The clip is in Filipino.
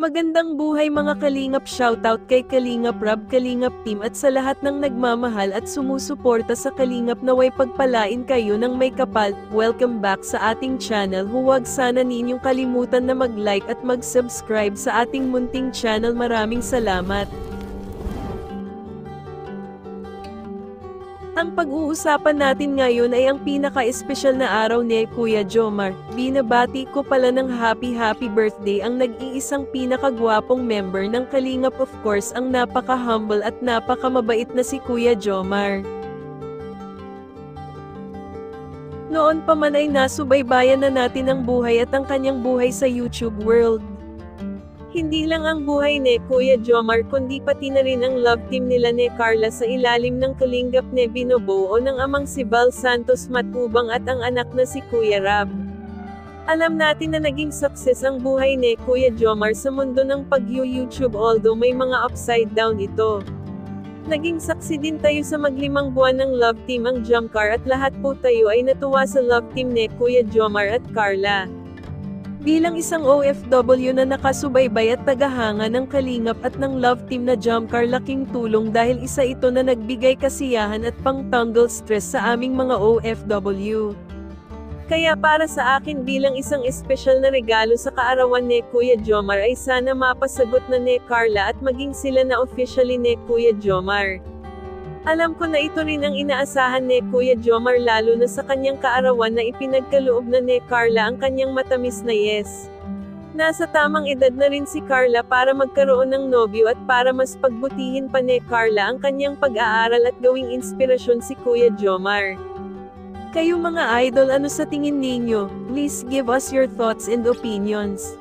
Magandang buhay mga Kalingap, shoutout kay Kalingap Rob, Kalingap Team at sa lahat ng nagmamahal at sumusuporta sa Kalingap, naway pagpalain kayo ng may kapal. Welcome back sa ating channel. Huwag sana ninyong kalimutan na mag-like at mag-subscribe sa ating munting channel. Maraming salamat. Ang pag-uusapan natin ngayon ay ang pinaka-espesyal na araw ni Kuya Jomar. Binabati ko pala ng happy birthday ang nag-iisang pinakagwapong member ng Kalingap, of course ang napaka-humble at napaka-mabait na si Kuya Jomar. Noon pa man ay nasubaybayan na natin ang buhay at ang kanyang buhay sa YouTube world. Hindi lang ang buhay ni Kuya Jomar kundi pati na rin ang love team nila ni Carla sa ilalim ng Kalingap na binubuo ng amang si Val Santos Matubang at ang anak na si Kuya Rab. Alam natin na naging success ang buhay ni Kuya Jomar sa mundo ng pag-YouTube, although may mga upside down ito. Naging saksi din tayo sa mag-5 buwan ng love team ang Jomcar at lahat po tayo ay natuwa sa love team ni Kuya Jomar at Carla. Bilang isang OFW na nakasubaybay at tagahanga ng Kalingap at ng love team na Jomcar, laking tulong dahil isa ito na nagbigay kasiyahan at pangtanggal stress sa aming mga OFW. Kaya para sa akin bilang isang espesyal na regalo sa kaarawan ni Kuya Jomar ay sana mapasagot na ni Carla at maging sila na officially ni Kuya Jomar. Alam ko na ito rin ang inaasahan ni Kuya Jomar lalo na sa kanyang kaarawan na ipinagkaloob na ni Carla ang kanyang matamis na yes. Nasa tamang edad na rin si Carla para magkaroon ng nobyo at para mas pagbutihin pa ni Carla ang kanyang pag-aaral at gawing inspirasyon si Kuya Jomar. Kayo mga idol, ano sa tingin ninyo? Please give us your thoughts and opinions.